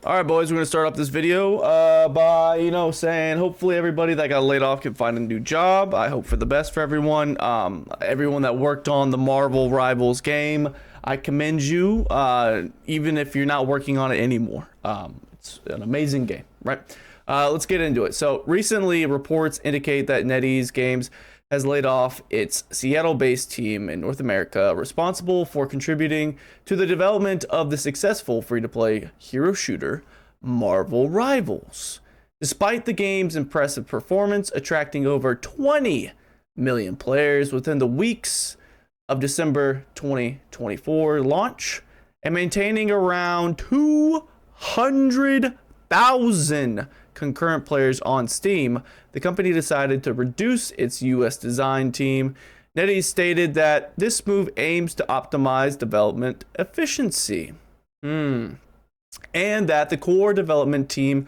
All right, boys, we're going to start off this video by, saying hopefully everybody that got laid off can find a new job. I hope for the best for everyone. Everyone that worked on the Marvel Rivals game, I commend you, even if you're not working on it anymore. It's an amazing game, right? Let's get into it. So recently, reports indicate that NetEase Games has laid off its Seattle-based team in North America, responsible for contributing to the development of the successful free-to-play hero shooter Marvel Rivals. Despite the game's impressive performance, attracting over 20 million players within the weeks of December 2024 launch, and maintaining around 200,000 concurrent players on Steam, the company decided to reduce its US design team. NetEase stated that this move aims to optimize development efficiency, and that the core development team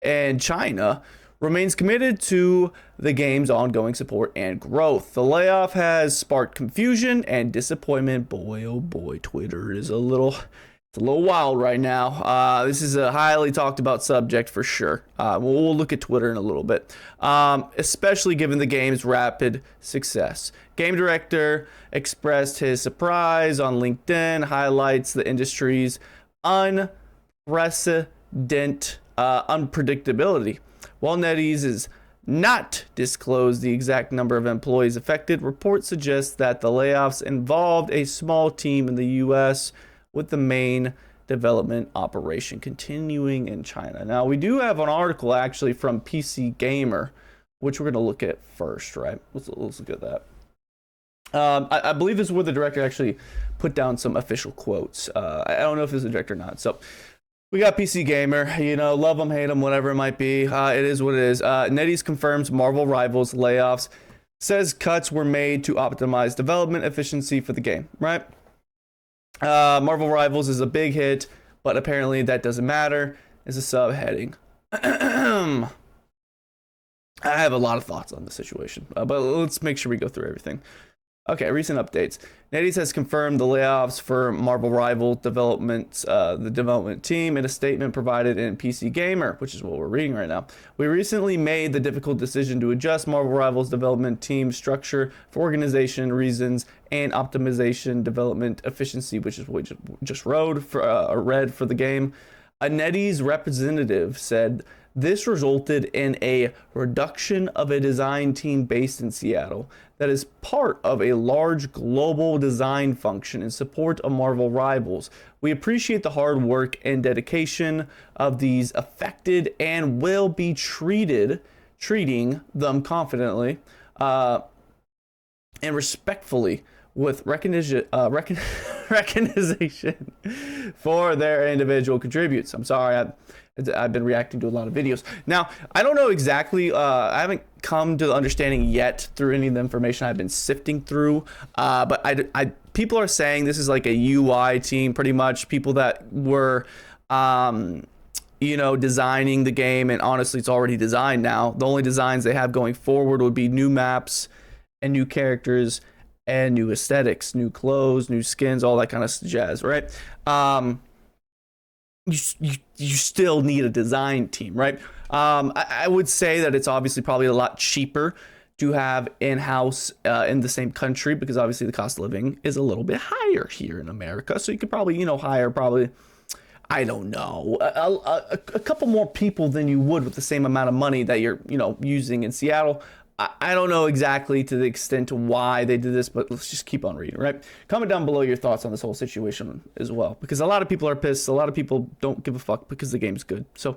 in China remains committed to the game's ongoing support and growth. The layoff has sparked confusion and disappointment. Boy, oh boy, Twitter is a little wild right now. This is a highly talked about subject for sure. We'll look at Twitter in a little bit, especially given the game's rapid success. Game director expressed his surprise on LinkedIn, highlights the industry's unprecedented unpredictability. While NetEase is not disclosed the exact number of employees affected, reports suggest that the layoffs involved a small team in the US, with the main development operation continuing in China. Now, we do have an article actually from PC Gamer, which we're going to look at first, right? Let's look at that. I believe this is where the director actually put down some official quotes. I don't know if this is the director or not. So we got PC Gamer, love them, hate them, whatever it might be. It is what it is. NetEase confirms Marvel Rivals layoffs, says cuts were made to optimize development efficiency for the game, right? Marvel Rivals is a big hit, but apparently that doesn't matter. Is a subheading. I have a lot of thoughts on the situation, but let's make sure we go through everything. Okay, recent updates. NetEase has confirmed the layoffs for Marvel Rival development, the development team, in a statement provided in PC Gamer, which is what we're reading right now. We recently made the difficult decision to adjust Marvel Rivals development team structure for organization reasons and optimization development efficiency, which is what we just read for the game. A NetEase representative said this resulted in a reduction of a design team based in Seattle that is part of a large global design function in support of Marvel Rivals. We appreciate the hard work and dedication of these affected and will be treating them confidently and respectfully with recognition for their individual contributes. I'm sorry, I've been reacting to a lot of videos. Now, I don't know exactly, I haven't come to the understanding yet through any of the information I've been sifting through, but people are saying this is like a UI team, pretty much, people that were, designing the game, and honestly, it's already designed now. The only designs they have going forward would be new maps and new characters and new aesthetics, new clothes, new skins, all that kind of jazz, right? You still need a design team, right? I would say that it's obviously probably a lot cheaper to have in-house in the same country, because obviously the cost of living is a little bit higher here in America. So you could probably, hire I don't know, a couple more people than you would with the same amount of money that you're, using in Seattle. I don't know exactly to the extent to why they did this, but let's just keep on reading, right? Comment down below your thoughts on this whole situation as well, because a lot of people are pissed. A lot of people don't give a fuck because the game's good. So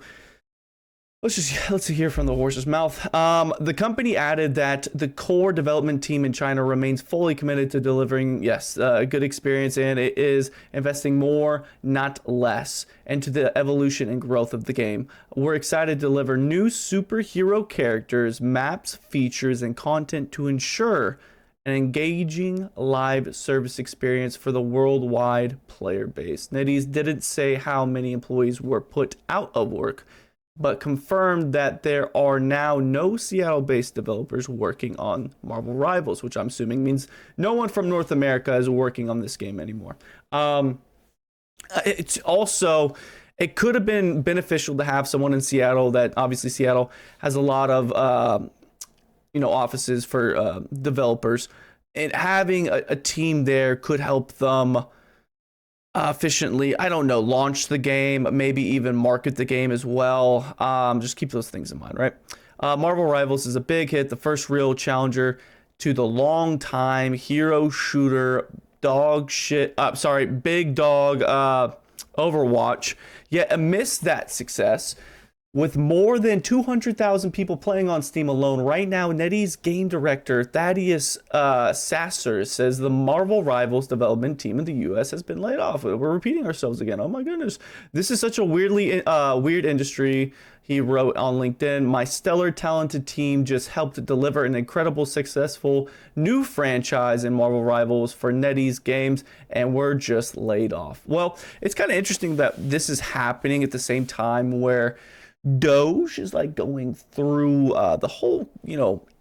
let's hear from the horse's mouth. The company added that the core development team in China remains fully committed to delivering, a good experience, and it is investing more, not less, into the evolution and growth of the game. We're excited to deliver new superhero characters, maps, features, and content to ensure an engaging live service experience for the worldwide player base. NetEase didn't say how many employees were put out of work, but confirmed that there are now no Seattle-based developers working on Marvel Rivals, which I'm assuming means no one from North America is working on this game anymore. It's also it could have been beneficial to have someone in Seattle. That obviously Seattle has a lot of offices for developers, and having a team there could help them efficiently, I don't know, launch the game, maybe even market the game as well. Just keep those things in mind, right? Marvel Rivals is a big hit, the first real challenger to the long time hero shooter big dog Overwatch. Yet amidst that success, with more than 200,000 people playing on Steam alone right now, NetEase game director Thaddeus Sasser says the Marvel Rivals development team in the US has been laid off. We're repeating ourselves again. Oh my goodness. This is such a weird industry. He wrote on LinkedIn, my stellar talented team just helped deliver an incredible successful new franchise in Marvel Rivals for NetEase games, and we're just laid off. Well, it's kind of interesting that this is happening at the same time where Doge is like going through the whole,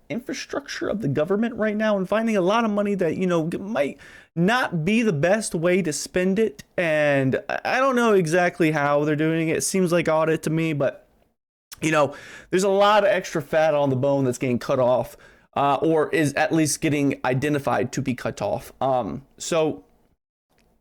infrastructure of the government right now and finding a lot of money that, might not be the best way to spend it. And I don't know exactly how they're doing it. It seems like audit to me, but, there's a lot of extra fat on the bone that's getting cut off or is at least getting identified to be cut off. So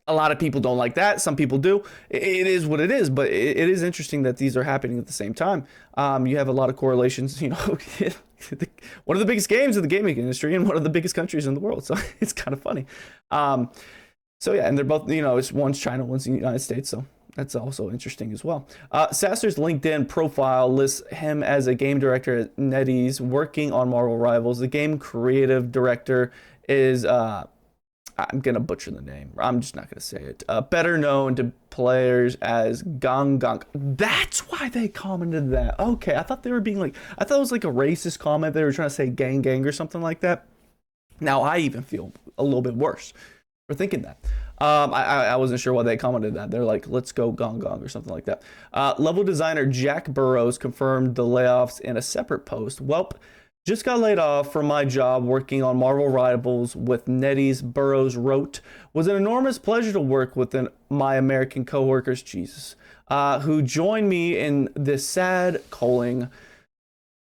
a lot of people don't like that. Some people do. It is what it is, but it is interesting that these are happening at the same time. You have a lot of correlations, one of the biggest games in the gaming industry and one of the biggest countries in the world. So it's kind of funny. So yeah, and they're both, it's one's China, one's the United States. So that's also interesting as well. Sasser's LinkedIn profile lists him as a game director at NetEase working on Marvel Rivals. The game creative director is, I'm going to butcher the name. I'm just not going to say it. Better known to players as Gang Gang. That's why they commented that. Okay, I thought they were being I thought it was like a racist comment. They were trying to say gang gang or something like that. Now I even feel a little bit worse for thinking that. I wasn't sure why they commented that. They're like, let's go Gang Gang or something like that. Level designer Jack Burrows confirmed the layoffs in a separate post. Welp, just got laid off from my job working on Marvel Rivals with NetEase. Burrows wrote, was an enormous pleasure to work with my American coworkers, who joined me in this sad calling.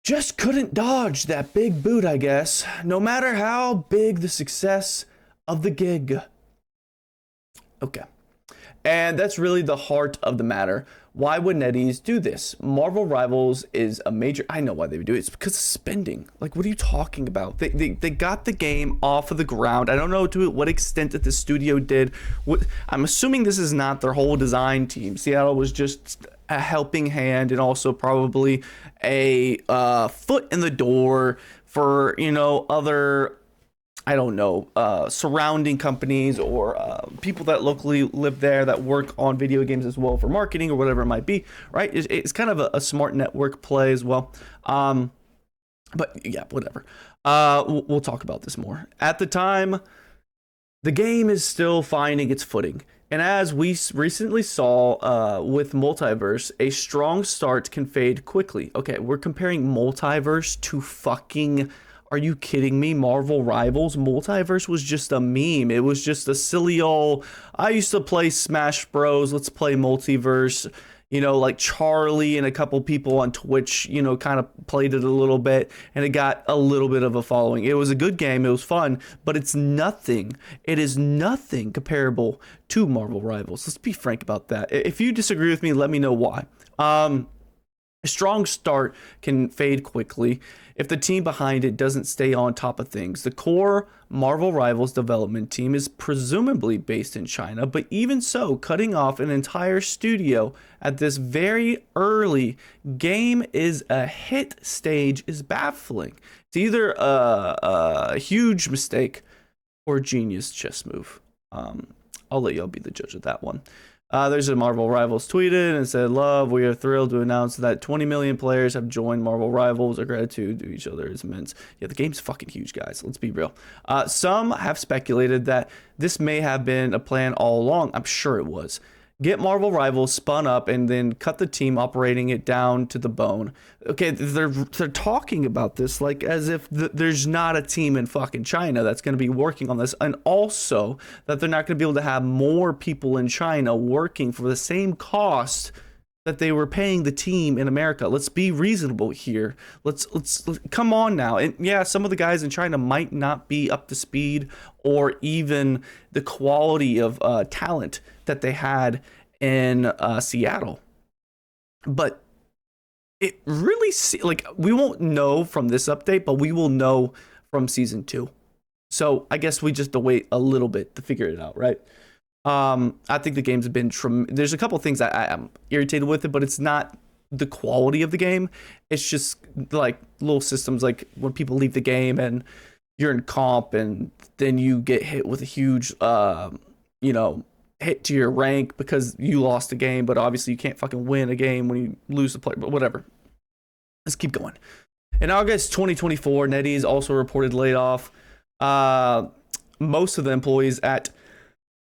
Just couldn't dodge that big boot, I guess, no matter how big the success of the gig. Okay. And that's really the heart of the matter. Why would NetEase do this? Marvel Rivals is a major... I know why they would do it. It's because of spending. Like, what are you talking about? They got the game off of the ground. I don't know to what extent that the studio did. I'm assuming this is not their whole design team. Seattle was just a helping hand and also probably a foot in the door for, other... I don't know, surrounding companies or people that locally live there that work on video games as well for marketing or whatever it might be, right? It's kind of a smart network play as well. But yeah, whatever. We'll talk about this more. At the time, the game is still finding its footing. And as we recently saw with Multiverse, a strong start can fade quickly. Okay, we're comparing Multiverse to fucking... Are you kidding me? Marvel Rivals? Multiverse was just a meme. It was just a silly old, I used to play Smash Bros. Let's play Multiverse. Like Charlie and a couple people on Twitch, kind of played it a little bit and it got a little bit of a following. It was a good game. It was fun, but it's nothing. It is nothing comparable to Marvel Rivals. Let's be frank about that. If you disagree with me, let me know why. A strong start can fade quickly if the team behind it doesn't stay on top of things. The core Marvel Rivals development team is presumably based in China, but even so, cutting off an entire studio at this very early game is a hit stage is baffling. It's either a huge mistake or a genius chess move. I'll let y'all be the judge of that one. There's a Marvel Rivals tweeted and said, love, we are thrilled to announce that 20 million players have joined Marvel Rivals. Our gratitude to each other is immense. Yeah, the game's fucking huge, guys. Let's be real. Some have speculated that this may have been a plan all along. I'm sure it was. Get Marvel Rivals spun up and then cut the team operating it down to the bone. Okay, they're talking about this like as if there's not a team in fucking China that's going to be working on this, and also that they're not going to be able to have more people in China working for the same cost that they were paying the team in America. Let's be reasonable here. Let's come on now. And yeah, some of the guys in China might not be up to speed or even the quality of talent that they had in Seattle. But it really like we won't know from this update, but we will know from season 2. So I guess we just have to wait a little bit to figure it out, right? I think the game's been there's a couple things I am irritated with it, but it's not the quality of the game. It's just like little systems, like when people leave the game and you're in comp and then you get hit with a huge hit to your rank because you lost a game, but obviously you can't fucking win a game when you lose the player, but whatever. Let's keep going. In August 2024, NetEase also reported laid off most of the employees at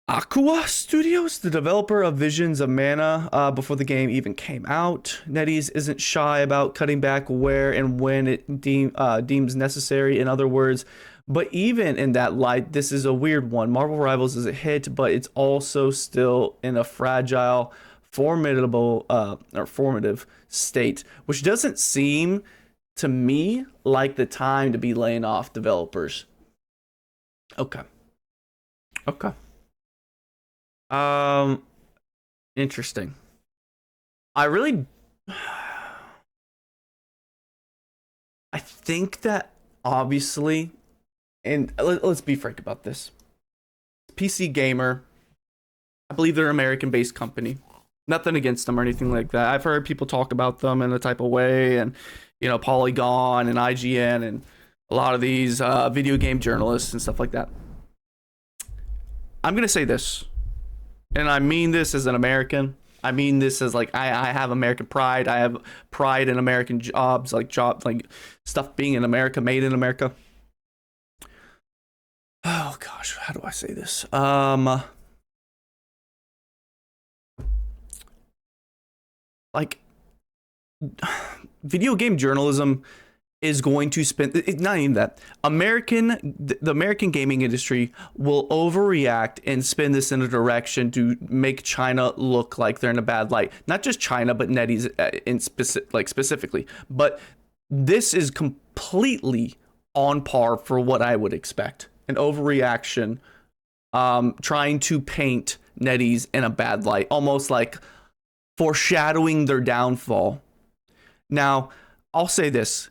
Aqua Studios, the developer of Visions of Mana, before the game even came out. NetEase isn't shy about cutting back where and when it deems necessary, in other words. But even in that light, this is a weird one. Marvel Rivals is a hit, but it's also still in a fragile, formative state, which doesn't seem to me like the time to be laying off developers. Okay. Interesting. I think that obviously, and let's be frank about this. PC Gamer, I believe they're an American-based company. Nothing against them or anything like that. I've heard people talk about them in a type of way, and Polygon and IGN and a lot of these video game journalists and stuff like that. I'm gonna say this, and I mean this as an American. I mean this as like I have American pride. I have pride in American jobs, like stuff being in America, made in America. Oh gosh, how do I say this? Like video game journalism is going to spend, not even that, the American gaming industry will overreact and spin this in a direction to make China look like they're in a bad light. Not just China, but NetEase specifically. But this is completely on par for what I would expect. An overreaction, trying to paint NetEase in a bad light, almost like foreshadowing their downfall. Now, I'll say this.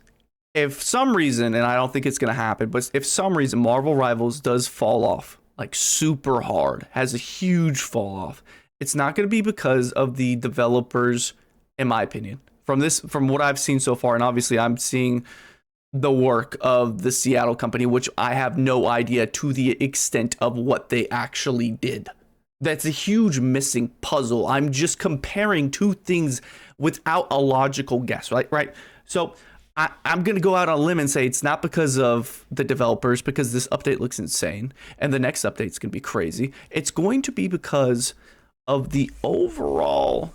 If some reason, and I don't think it's going to happen, but if some reason Marvel Rivals does fall off, like super hard, has a huge fall off, it's not going to be because of the developers, in my opinion. From what I've seen so far, and obviously I'm seeing the work of the Seattle company, which I have no idea to the extent of what they actually did. That's a huge missing puzzle. I'm just comparing two things without a logical guess, right? So I'm going to go out on a limb and say it's not because of the developers, because this update looks insane, and the next update's going to be crazy. It's going to be because of the overall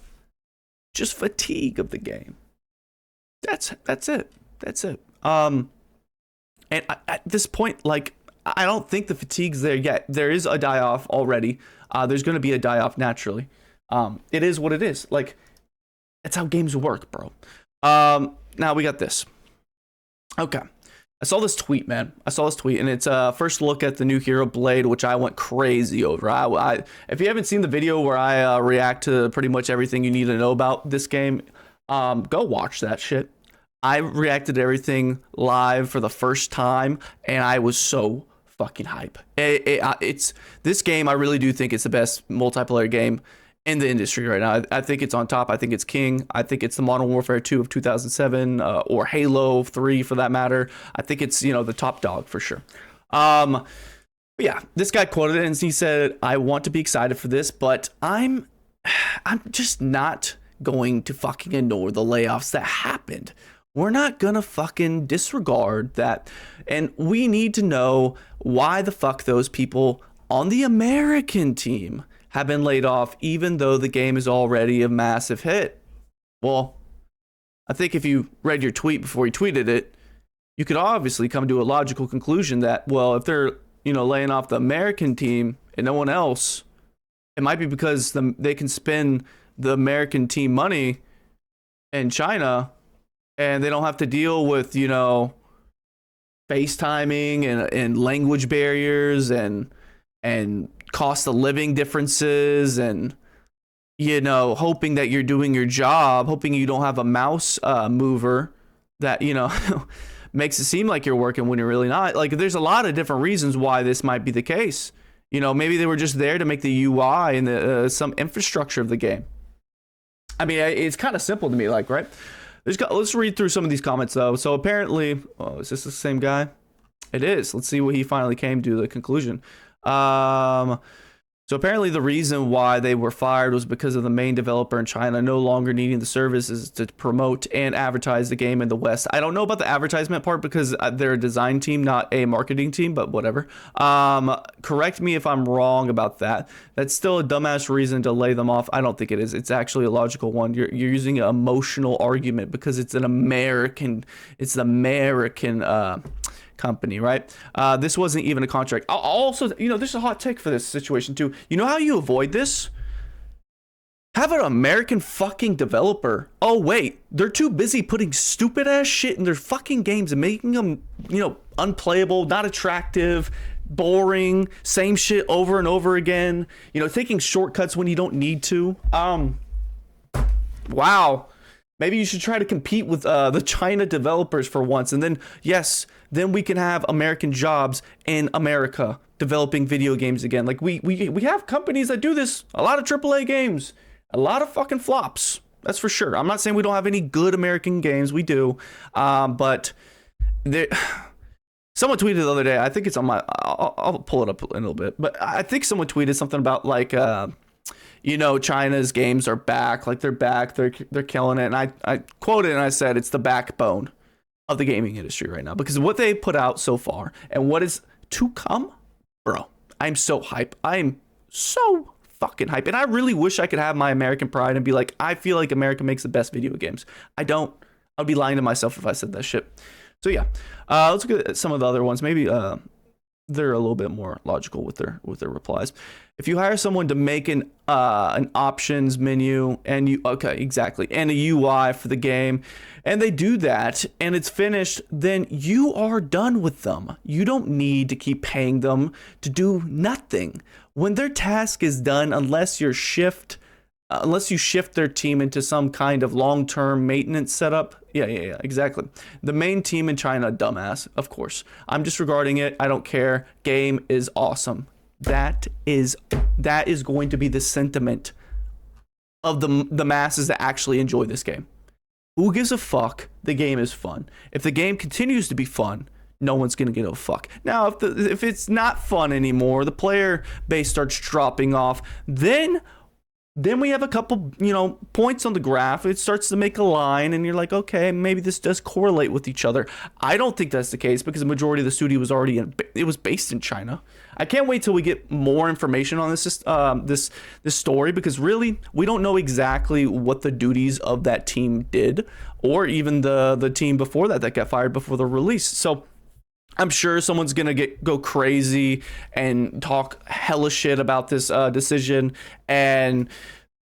just fatigue of the game. That's it. And at this point, like, I don't think the fatigue's there yet. There is a die-off already. There's going to be a die-off naturally. It is what it is. Like, that's how games work, bro. Now we got this. Okay. I saw this tweet, man. And it's first look at the new Hero Blade, which I went crazy over. If you haven't seen the video where I react to pretty much everything you need to know about this game, go watch that shit. I reacted to everything live for the first time, and I was so fucking hype. It's this game. I really do think it's the best multiplayer game in the industry right now. I think it's on top. I think it's king. I think it's the Modern Warfare 2 of 2007 or Halo 3 for that matter. I think it's the top dog for sure. Yeah, this guy quoted it and he said, "I want to be excited for this, but I'm just not going to fucking ignore the layoffs that happened. We're not gonna fucking disregard that, and we need to know why the fuck those people on the American team have been laid off, even though the game is already a massive hit." Well, I think if you read your tweet before you tweeted it, you could obviously come to a logical conclusion that, well, if they're laying off the American team and no one else, it might be because they can spin the American team money in China, and they don't have to deal with, you know, FaceTiming and language barriers and cost of living differences, and, you know, hoping that you're doing your job, hoping you don't have a mouse mover that, you know, makes it seem like you're working when you're really not. Like, there's a lot of different reasons why this might be the case. You know, maybe they were just there to make the UI and the some infrastructure of the game. I mean, it's kind of simple to me, like, right? Let's read through some of these comments, though. So apparently, oh, is this the same guy? It is. Let's see what he finally came to the conclusion. So apparently the reason why they were fired was because of the main developer in China no longer needing the services to promote and advertise the game in the West. I don't know about the advertisement part because they're a design team, not a marketing team, but whatever. Correct me if I'm wrong about that. That's still a dumbass reason to lay them off. I don't think it is. It's actually a logical one. You're using an emotional argument because it's an American. It's the American company, right? This wasn't even a contract. Also, you know, there's a hot take for this situation too. You know how you avoid this? Have an American fucking developer. Oh wait, they're too busy putting stupid ass shit in their fucking games and making them, you know, unplayable, not attractive, boring, same shit over and over again. You know, taking shortcuts when you don't need to. Wow. Maybe you should try to compete with the China developers for once, and then yes, then we can have American jobs in America developing video games again. Like we have companies that do this. A lot of AAA games, a lot of fucking flops. That's for sure. I'm not saying we don't have any good American games. We do, but there. Someone tweeted the other day. I think it's on my. I'll pull it up in a little bit, but I think someone tweeted something about like. You know, China's games are back. Like they're back. They're killing it. And I quoted and I said it's the backbone of the gaming industry right now because of what they put out so far and what is to come, bro. I'm so hype. I'm so fucking hype. And I really wish I could have my American pride and be like, I feel like America makes the best video games. I don't. I'd be lying to myself if I said that shit. So yeah, let's look at some of the other ones. Maybe they're a little bit more logical with their replies. If you hire someone to make an options menu and and a UI for the game, and they do that and it's finished, then you are done with them. You don't need to keep paying them to do nothing when their task is done, unless you shift their team into some kind of long-term maintenance setup. Yeah, exactly. The main team in China, dumbass, of course. I'm disregarding it. I don't care. Game is awesome. That is going to be the sentiment of the masses that actually enjoy this game. Who gives a fuck? The game is fun. If the game continues to be fun, no one's gonna give a fuck. Now, if it's not fun anymore, the player base starts dropping off, then we have a couple, you know, points on the graph. It starts to make a line, and you're like, okay, maybe this does correlate with each other. I don't think that's the case because the majority of the studio was already it was based in China. I can't wait till we get more information on this story because really we don't know exactly what the duties of that team did, or even the team before that got fired before the release. So I'm sure someone's gonna go crazy and talk hella shit about this decision, and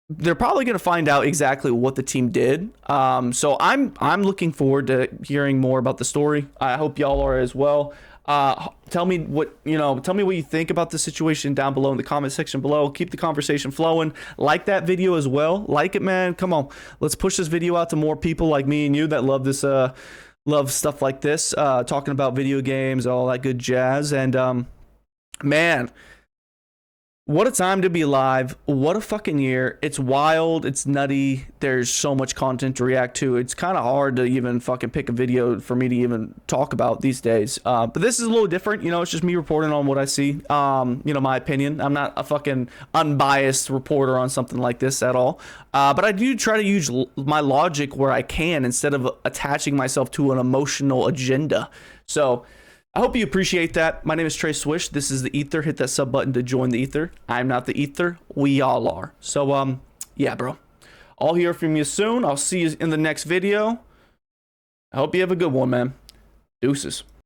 they're probably gonna find out exactly what the team did. So I'm looking forward to hearing more about the story. I hope y'all are as well. Tell me what you think about the situation down below in the comment section below. Keep the conversation flowing. Like that video as well. Like it, man. Come on, let's push this video out to more people like me and you that love this. Love stuff like this, talking about video games, all that good jazz. And man, what a time to be alive. What a fucking year. It's wild. It's nutty. There's so much content to react to. It's kind of hard to even fucking pick a video for me to even talk about these days. But this is a little different. You know, it's just me reporting on what I see. You know, my opinion. I'm not a fucking unbiased reporter on something like this at all. But I do try to use my logic where I can instead of attaching myself to an emotional agenda. So I hope you appreciate that. My name is Trey Swish. This is the Ether. Hit that sub button to join the Ether. I'm not the Ether. We all are. So, yeah, bro. I'll hear from you soon. I'll see you in the next video. I hope you have a good one, man. Deuces.